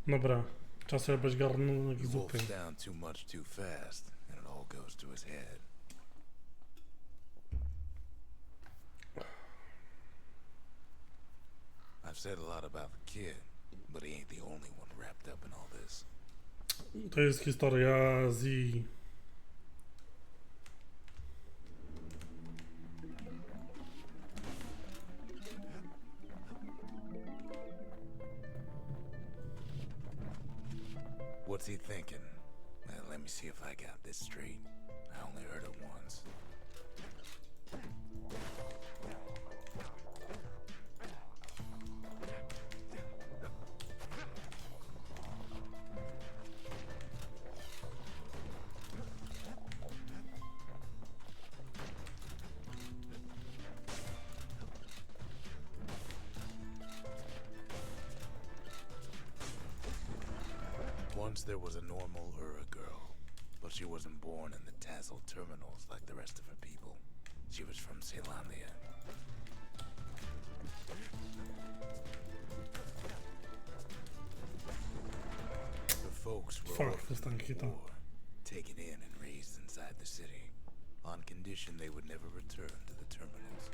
Dobra, czas robić garnunek He zupy. wolfs down too much too fast, and it all goes to his head. I've said a lot about the kid, but he ain't the only one wrapped up in all this. To jest historia z... What's he thinking? Let me see if I got this straight. I only heard it once. Once there was a normal Ura girl, but she wasn't born in the tassel terminals like the rest of her people. She was from Ceylondia. Her folks were orphaned in the war, taken in and raised inside the city, on condition they would never return to the terminals.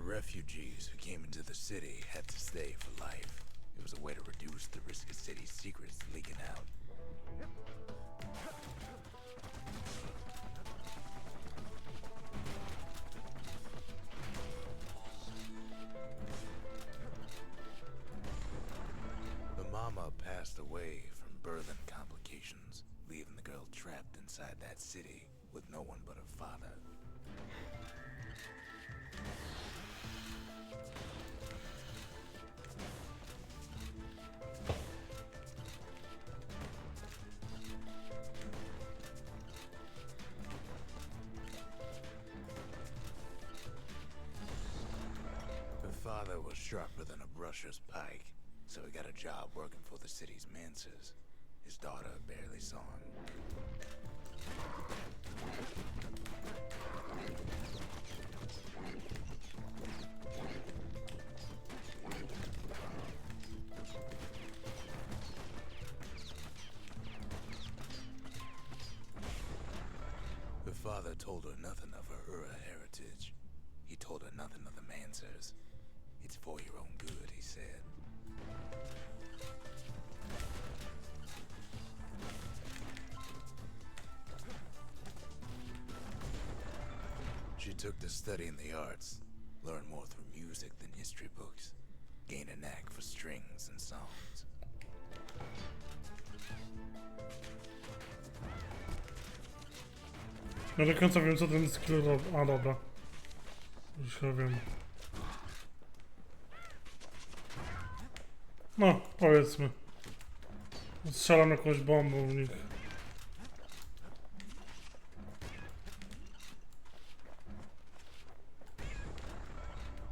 Refugees who came into the city had to stay for life. It was a way to reduce the risk of city secrets leaking out. The mama passed away from birthing complications, leaving the girl trapped inside that city with no one but her father. Father was sharper than a brusher's pike, so he got a job working for the city's mancers. His daughter barely saw him. Her father told her nothing of her Ura heritage. He told her nothing of the mancers. It's for your own good, he said. She took to studying the arts, learned more through music than history books, gained a knack for strings and songs. Ja do końca wiem, co ten skill robi. A, dobra. Już chyba wiem. No, powiedzmy. Strzelam jakąś bombą w nich.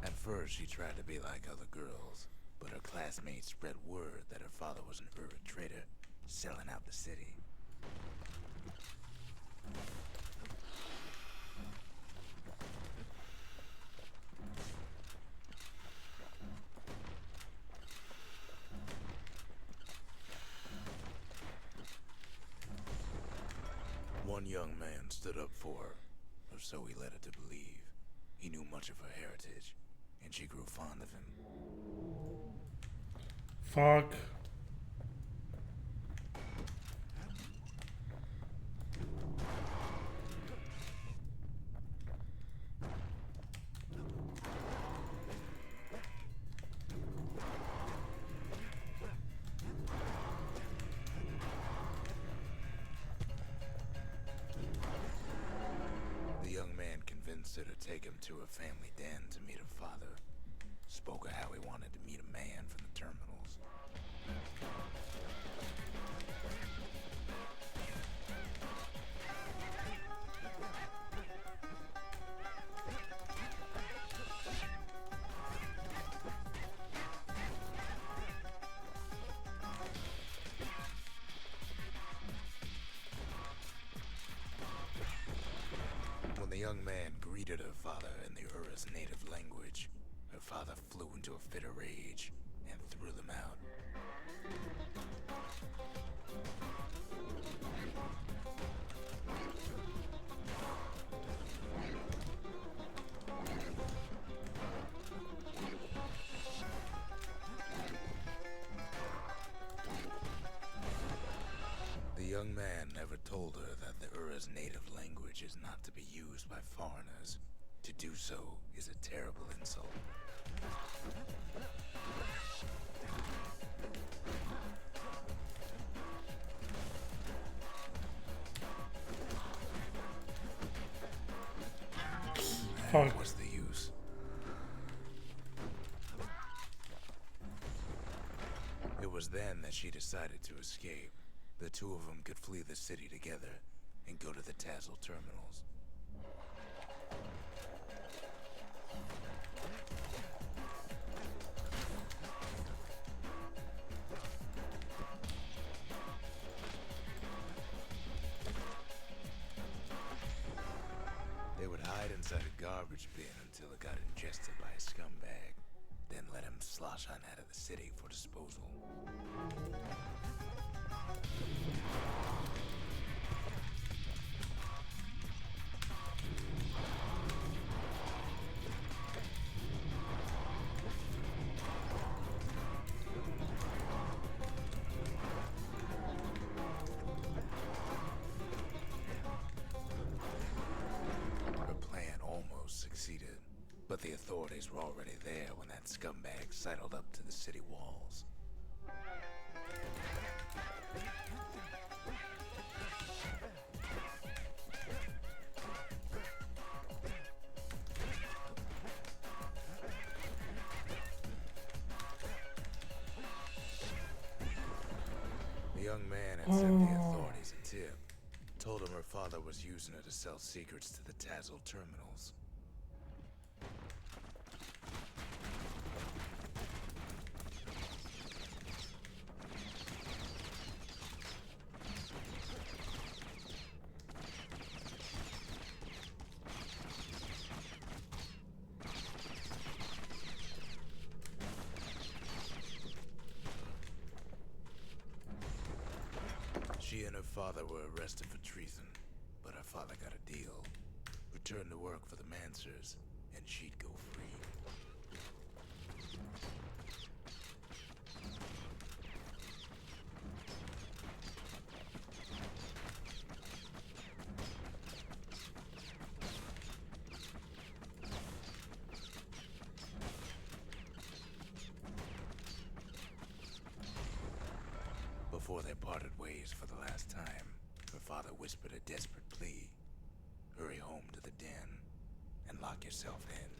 At first, she tried to be like other girls, but her classmates spread word that her father was an Ura trader, selling out the city. One young man stood up for her, or so he led her to believe. He knew much of her heritage, and she grew fond of him. Fuck. Her to take him to her family den to meet her father. Spoke of how he wanted to meet a man from the terminals. young man greeted her father in the Ura's native language. Her father flew into a fit of rage and threw them out. The young man never told her that the Ura's native language is not to be used by foreigners. To do so is a terrible insult. Fuck. What's the use? It was then that she decided to escape. The two of them could flee the city together and go to the Tassel terminals. They would hide inside a garbage bin until it got ingested by a scumbag, then let him slosh on out of the city for disposal. Her plan almost succeeded, but the authorities were already there when that scumbag sidled up to the city walls. The young man had sent the authorities a tip. Told him her father was using her to sell secrets to the Tassel terminals. She and her father were arrested for treason, but her father got a deal. Return to work for the Mansers, and she'd go free. Before they parted ways for the last time, her father whispered a desperate plea. Hurry home to the den and lock yourself in.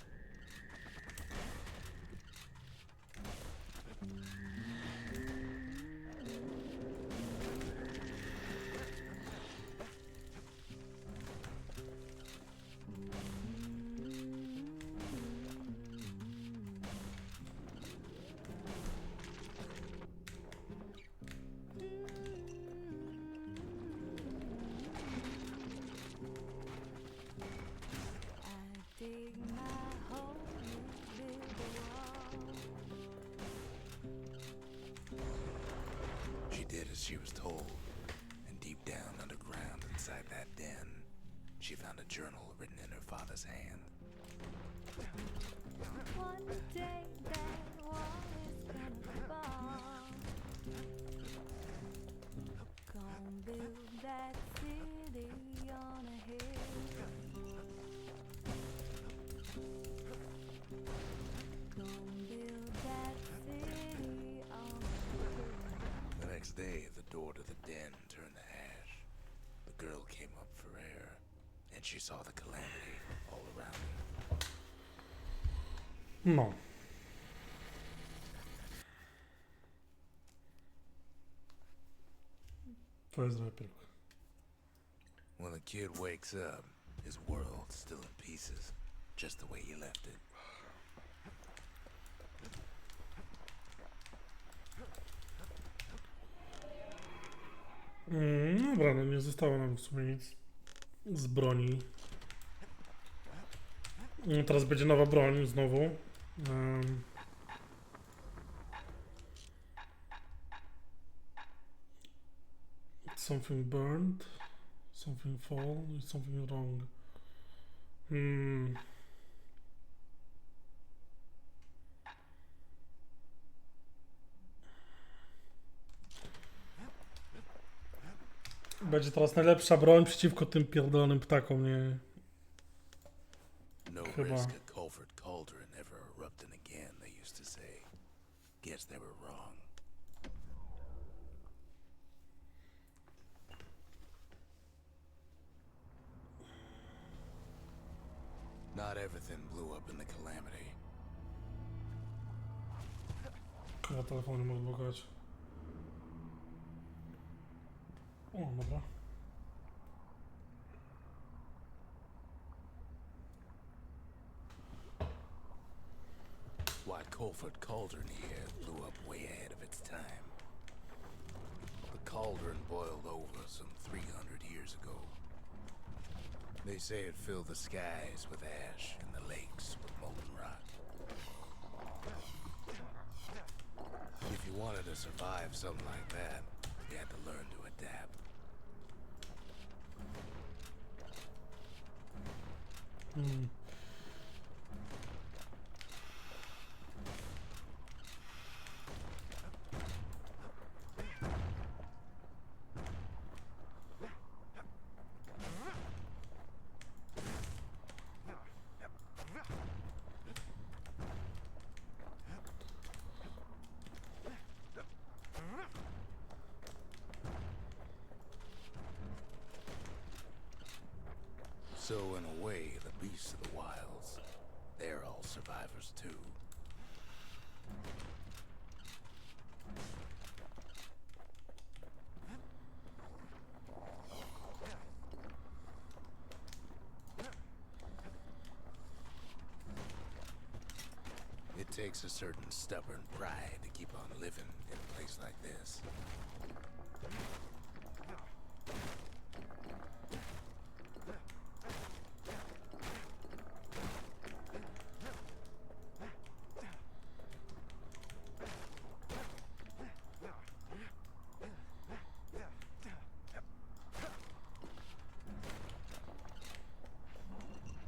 Dig my hole and build a wall. She did as she was told, and deep down underground inside that den, she found a journal written in her father's hand. One day that wall is gonna fall. Gonna build that city on a hill. Gonna build that city on a hill. The next day, the door to the den turned to ash. The girl came up for air, and she saw the calamity all around her. No. To jest najpierw. When the kid wakes up, his world's still in pieces, just the way he left it. Dobra, no nie zostało nam w sumie nic z broni. No, teraz będzie nowa broń znowu. Something burned, something fall, something wrong. Będzie teraz najlepsza broń przeciwko tym pierdolonym ptakom, nie? No Chyba. risk of Culford Cauldron ever erupting again, they used to say. Guess they were wrong. Not everything blew up in the calamity. Ja telefon nie mogę blokować. O, dobra. Why Culford Cauldron here blew up way ahead of its time. The cauldron boiled over some 300 years ago. They say it filled the skies with ash and the lakes with molten rock. If you wanted to survive something like that, you had to learn to adapt. So in a way, the beasts of the wilds, they're all survivors too. It takes a certain stubborn pride to keep on living in a place like this.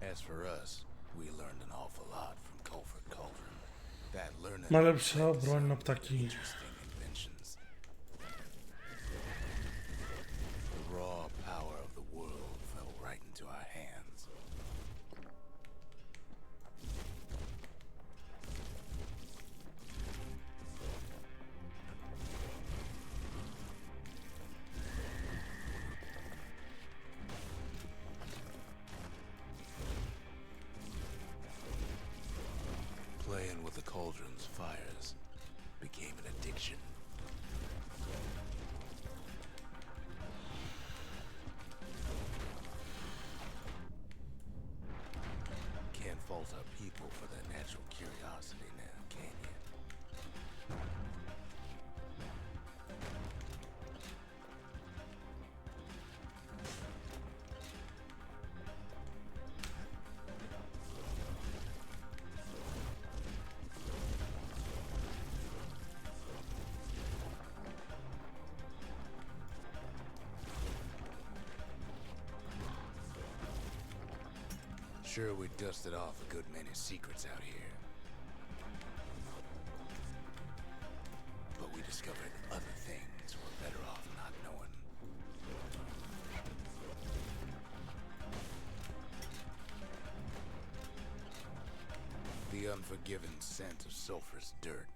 As for us, we learned an awful lot from Culford Cauldron. That learning Najlepsza led to broń na some ptaki. interesting inventions. The raw power of the world fell right into our hands. Playing with the cauldron's fires became an addiction. Can't fault our people for their natural curiosity now, can you? Sure, we dusted off a good many secrets out here. But we discovered other things we're better off not knowing. The unforgiving scent of sulfurous dirt.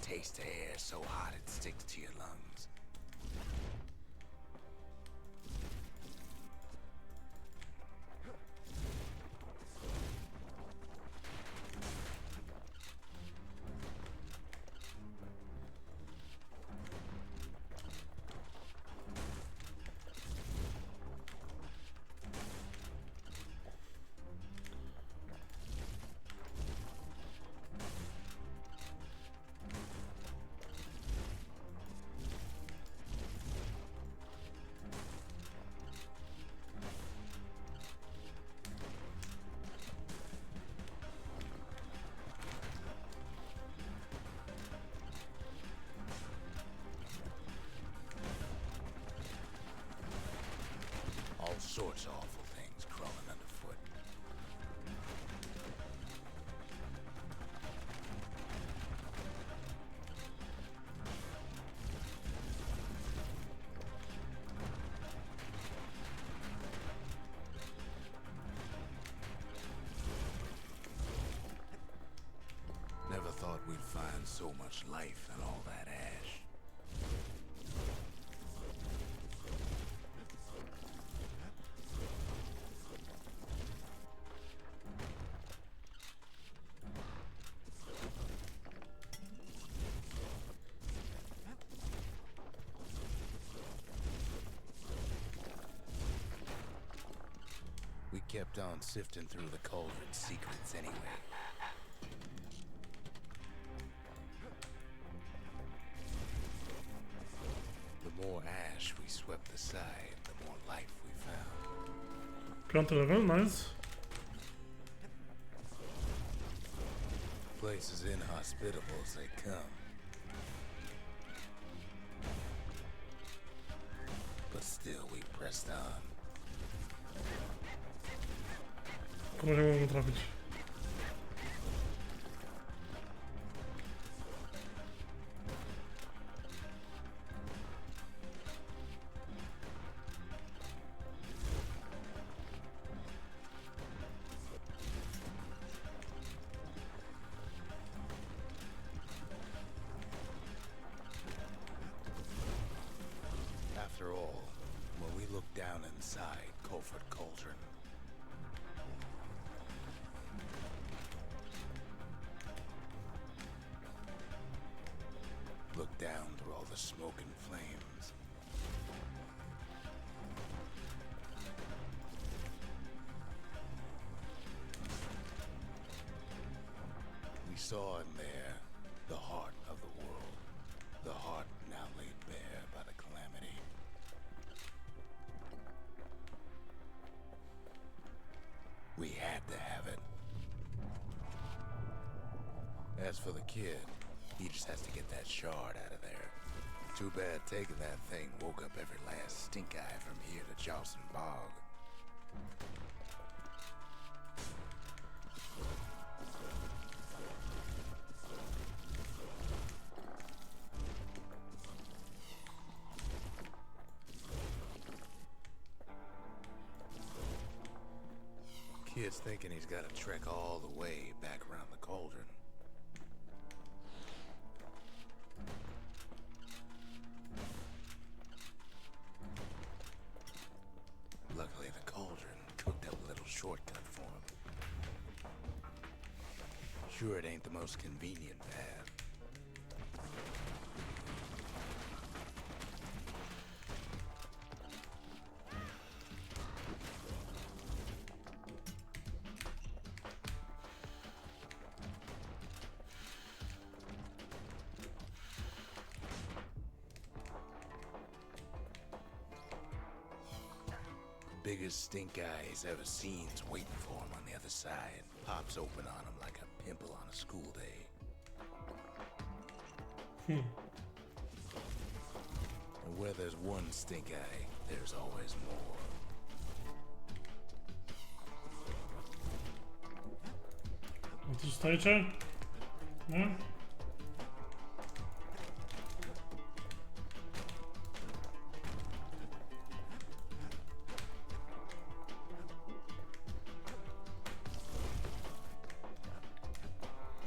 Taste the air so hot it sticks to your lungs. sorts of awful things crawling underfoot. Never thought we'd find so much life in all that ash. We kept on sifting through the cauldron's secrets anyway. The more ash we swept aside, the more life we found. 5 level, nice. Place as inhospitable as they come. But still we pressed on. Chyba nie mogę trafić. After all, when we looked down inside Colford Cauldron, looked down through all the smoke and flames, we saw in there the heart of the world, the heart now laid bare by the calamity. We had to have it. As for the kid, he just has to get that shard out of there. Too bad taking that thing woke up every last stink eye from here to Charleston Bog. Kid's thinking he's got to trek all the way back around the cauldron. Luckily, the cauldron cooked up a little shortcut for him. Sure, it ain't the most convenient path. Biggest stink eye he's ever seen's waiting for him on the other side. Pops open on him like a pimple on a school day. And where there's one stink eye, there's always more. A tu stajecie? Nie?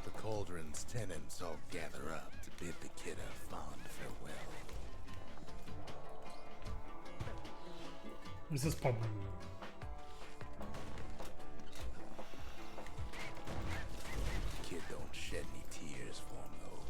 The cauldron's tenants all gather up to bid the kid a fond farewell. Jest z pubem. Kid don't shed any tears for him though.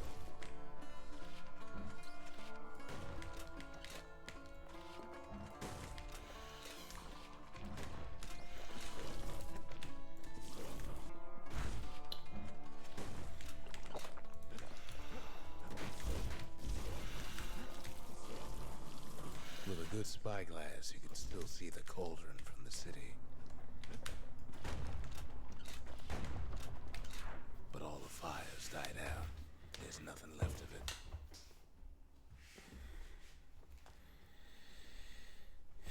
With a good spyglass, you can still see the cauldron from the city. But all the fires died out. There's nothing left of it.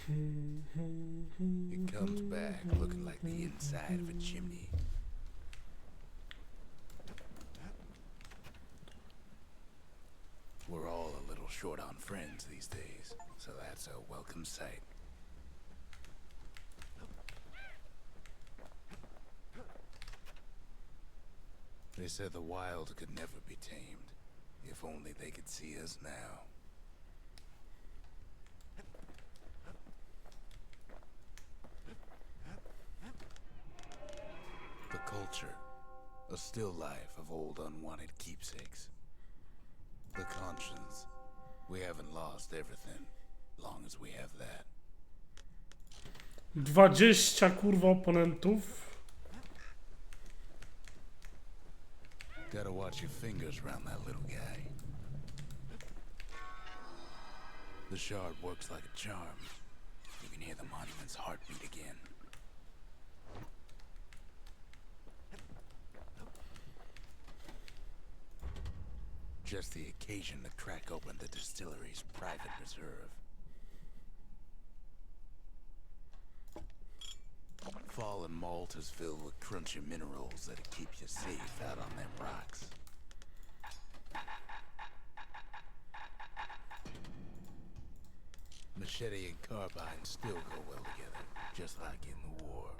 You looking like the inside of a chimney. We're all a little short on friends these days, so that's a welcome sight. They said the wild could never be tamed. If only they could see us now. The culture. A still life of old unwanted keepsakes. The conscience. We haven't lost everything, long as we have that. 20 kurwa oponentów. Gotta watch your fingers around that little guy. The shard works like a charm. You can hear the monument's heartbeat again. Just the occasion to crack open the distillery's private reserve. Fallen malt is filled with crunchy minerals that'll keep you safe out on them rocks. Machete and carbine still go well together, just like in the war.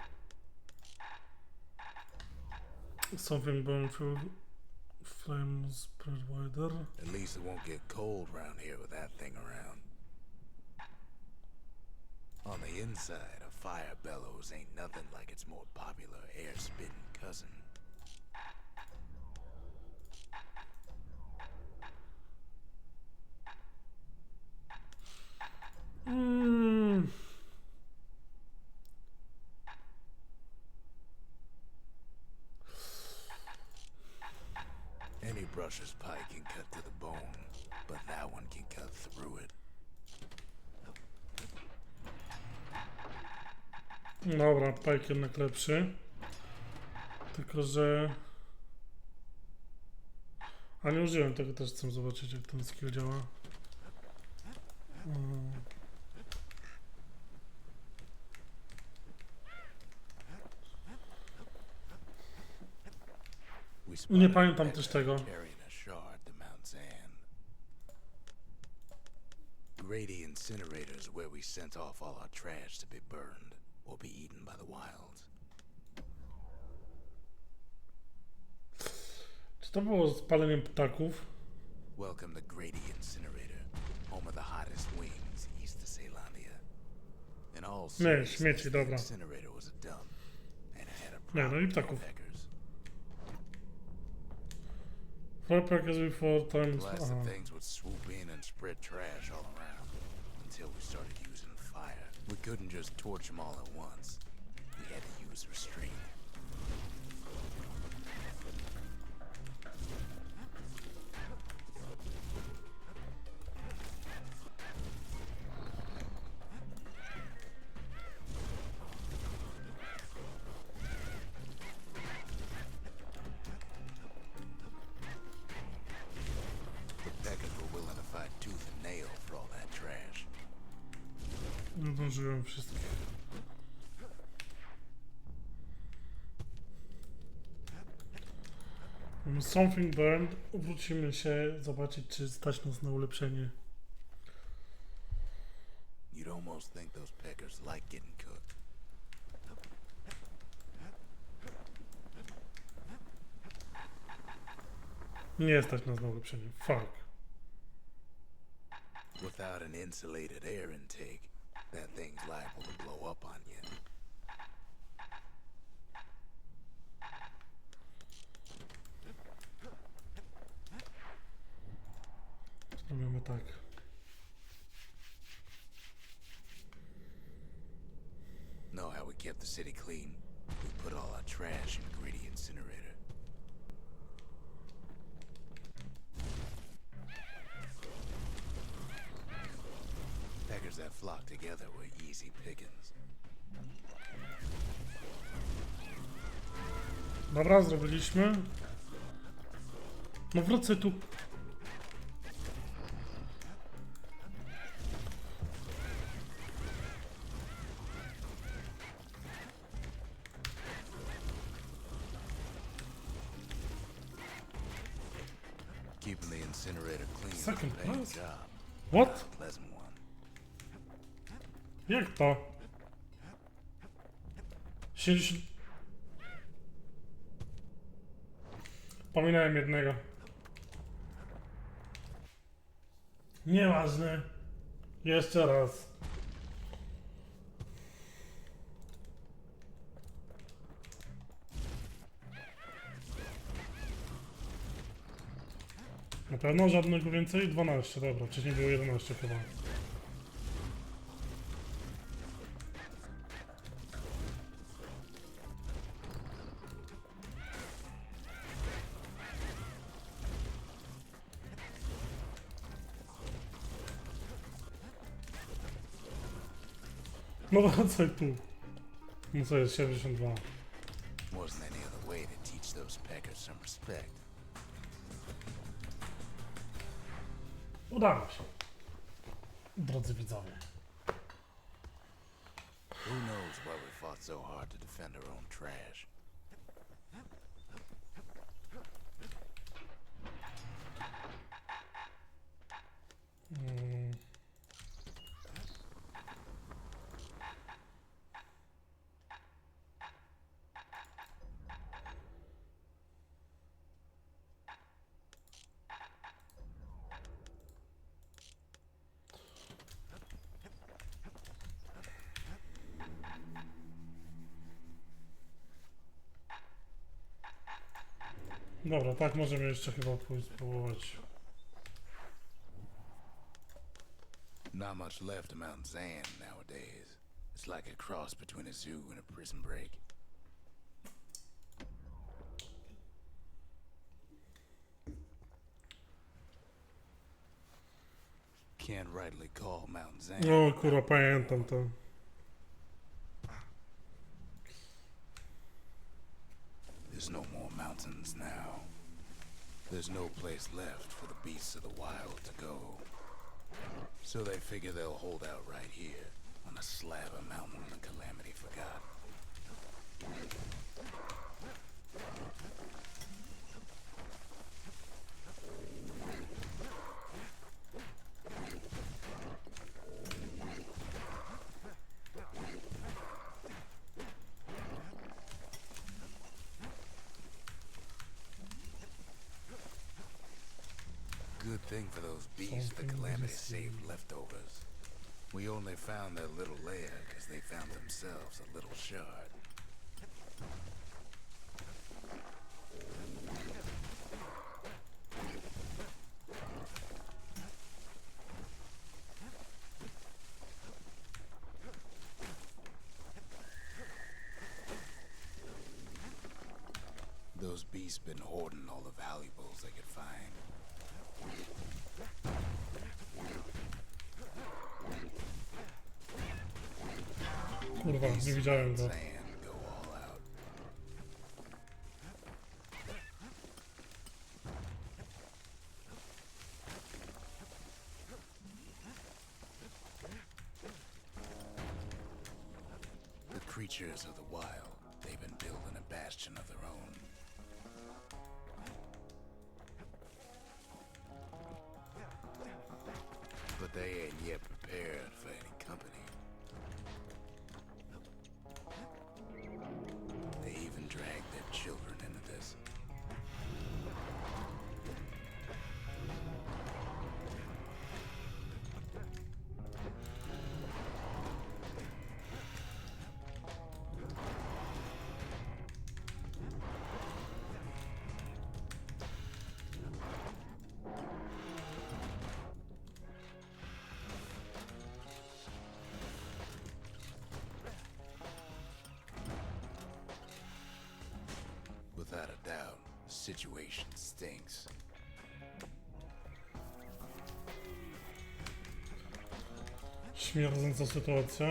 Something burn through flames spread wider. At least it won't get cold around here with that thing around. On the inside, a fire bellows ain't nothing like its more popular air-spitting cousin. Any brusher's pie can cut to the bone, but that one can cut through it. Dobra, pajk jednak lepszy. Tylko, że... A nie użyłem tego, też chcę zobaczyć, jak ten skill działa. Nie pamiętam też tego. Grady Incinerator is where we sent off all our trash to be burned or be eaten by the wilds. Czy to było z paleniem ptaków? Welcome to Grady Incinerator, home of the hottest wings east of Ceylondia. In all Nie, śmieci, the dobra. incinerator was a dump, and it had a Nie, no problem i ptaków. with peckers. Flapeckers before times... Blasted Aha. things would swoop in and spread trash all around until we started using fire. We couldn't just torch them all at once. We had to use restraint. The Peckers were willing to fight tooth and nail for all that trash. Nie zdążyłem wszystkich. Mamy Something burned. Wrócimy się, zobaczyć, czy stać nas na ulepszenie. You'd almost think those Peckers like getting cooked. Nie stać nas na ulepszenie. Fuck. Without an insulated air intake, that thing's liable to blow up on you. Robimy tak. Know how we kept the city clean? We put all our trash in Grady Incinerator. Peckers that flock together were easy pickings. Dobra, zrobiliśmy. No wrócę tu. Keeping the incinerator clean is a Second paying class? job. What? Not a pleasant one. Jak to? 70... Pominąłem jednego. Nieważne. Jeszcze raz. Na pewno żadnego więcej? 12, dobra. Wcześniej było 11 chyba. No wracaj tu. No co jest 72. Wasn't any other way to teach those peckers some respect. Udało się. Drodzy widzowie. Who knows why we fought so hard to defend our own trash? Mm. Dobra, tak możemy jeszcze chyba pójść spróbować. Not much left of Mount Zan nowadays. It's like a cross between a zoo and a prison break. Can't rightly call Mount Zan. No kurwa, pamiętam to. There's no more mountains now. There's no place left for the beasts of the wild to go. So they figure they'll hold out right here on a slab of mountain the Calamity forgot. Good thing for those beasts the Calamity saved leftovers. We only found their little lair because they found themselves a little shard. Those beasts been hoarding all the valuables they could find. Kurwa, nie widziałem go. Sand go all out. The creatures of the wild, they've been building a bastion of their own. But they ain't yet prepared for any company. They even dragged their children into this. Without a doubt, the situation stinks. Śmierdząca sytuacja.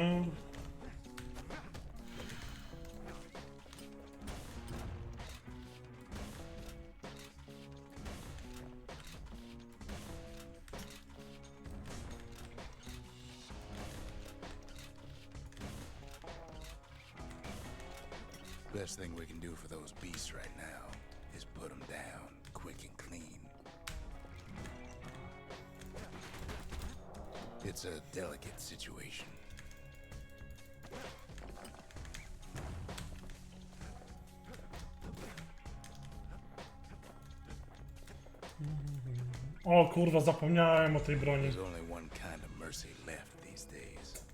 Best thing we can do for those beasts right now is put them down quick and clean. It's a delicate situation. O kurwa, zapomniałem o tej broni. There's only one kind of mercy left these days.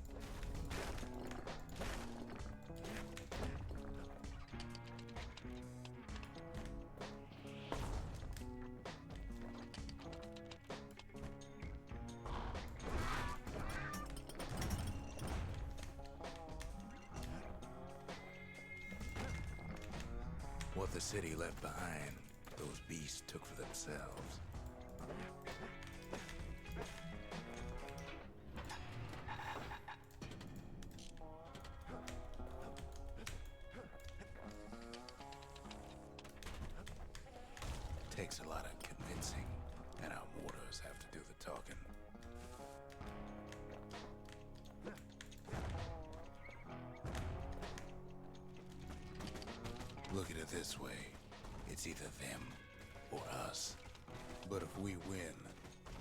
What the city left behind, those beasts took for themselves. Takes a lot of convincing, and our mortars have to do the talking. Look at it this way. It's either them or us. But if we win,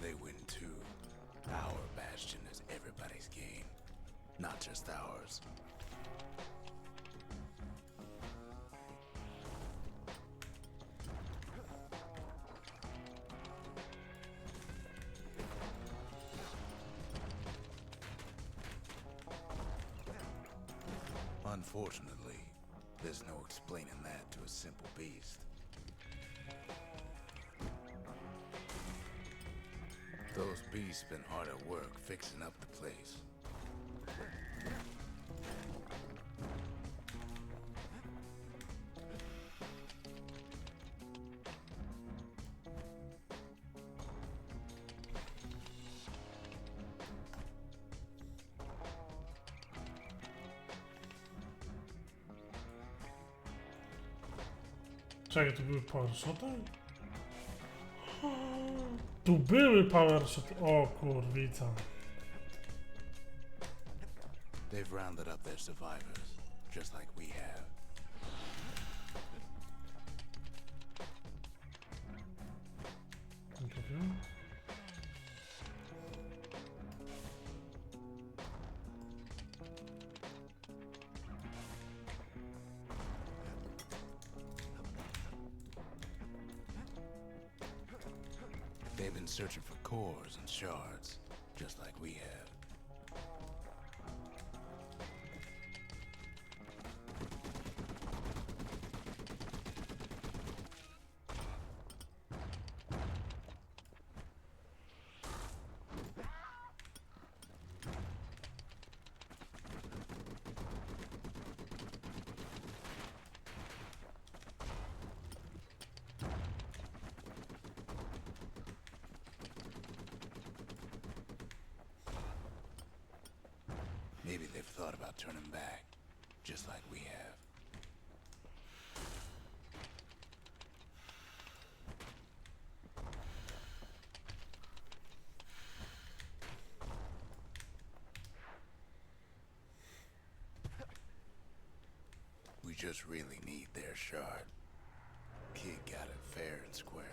they win too. Our Bastion is everybody's gain, not just ours. Unfortunately, there's no explaining that to a simple beast. Those beasts been hard at work fixing up the place. Czekaj, tu były power shoty? Tu były power shoty. O kurwica. They've rounded up their survivors, just like we have. They've been searching for cores and shards, just like we have. Maybe they've thought about turning back, just like we have. We just really need their shard. Kid got it fair and square.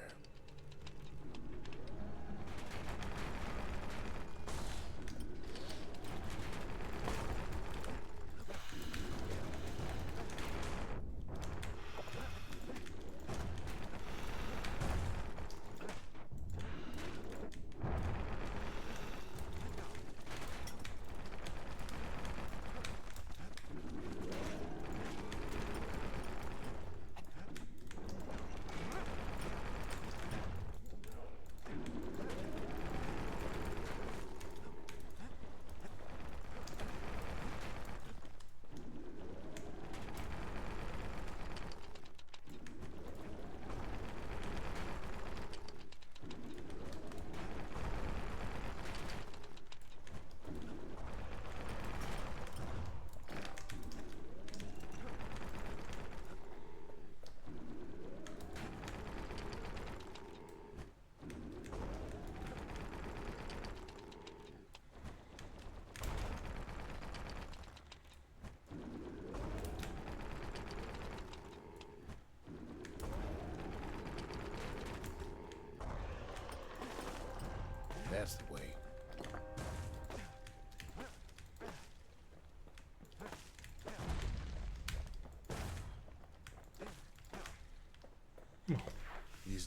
That's the way.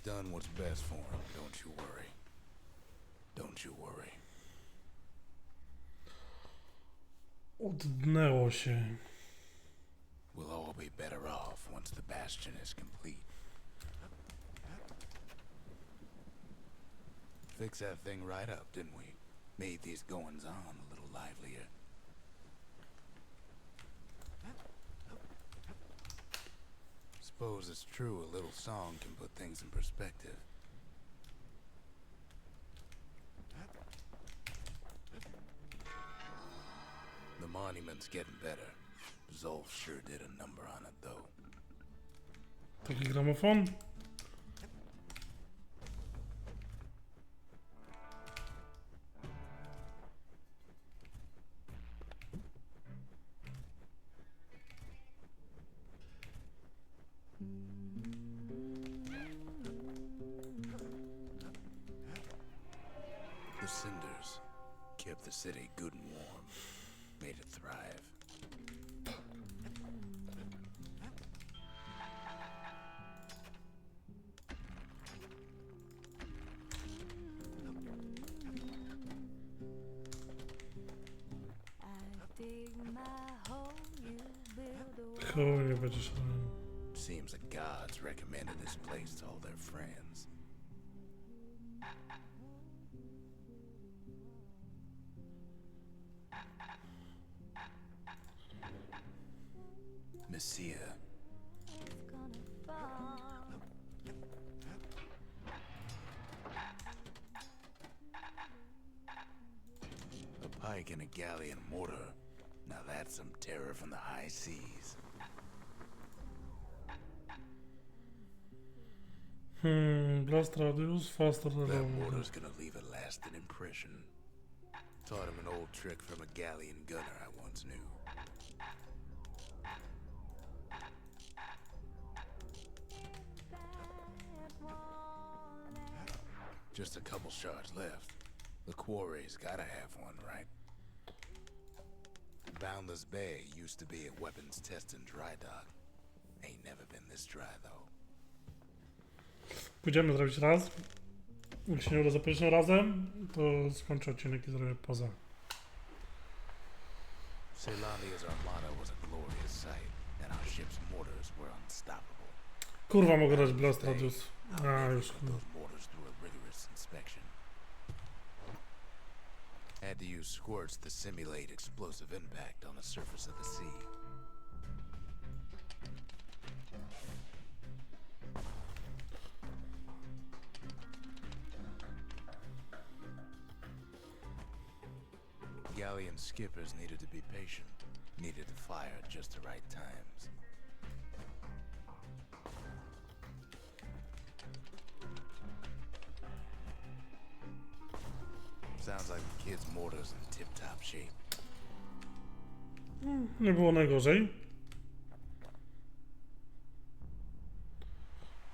done what's best for him, don't you worry. Don't you worry. Odnęło się. We'll all be better off once the Bastion is complete. Fix that thing right up, didn't we? Made these goings-on a little livelier. Suppose it's true a little song can put things in perspective. The monument's getting better. Zolf sure did a number on it, though. Taki gramofon? The cinders kept the city good and warm, made it thrive. I dig my hole, you build a Chuj, nie będzie szalony. Seems the gods recommended this place to all their friends. Messiah. It's gonna fall. A pike and a galley and mortar. Now that's some terror from the high seas. Blast radius, faster That reload. mortar's gonna leave a lasting impression. Taught him an old trick from a galleon gunner I once knew. That warning. Just a couple shards left. The quarry's gotta have one, right? Boundless Bay used to be a weapons test and dry dock. Ain't never been this dry, though. Pójdziemy zrobić raz. Jak się nie uda za pierwszym razem, to skończę odcinek i zrobię poza. Ceylania's armada was a glorious sight, and our ship's mortars were unstoppable. Kurwa, mogę dać blast radius. A, już Put kurwa. those mortars through a rigorous inspection. Had to use squirts to simulate explosive impact on the surface of the sea. Galleon skippers needed to be patient, needed to fire at just the right times. Sounds like the kid's mortar's in tip-top shape. Nie było najgorzej.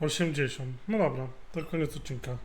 80. No dobra, to koniec odcinka.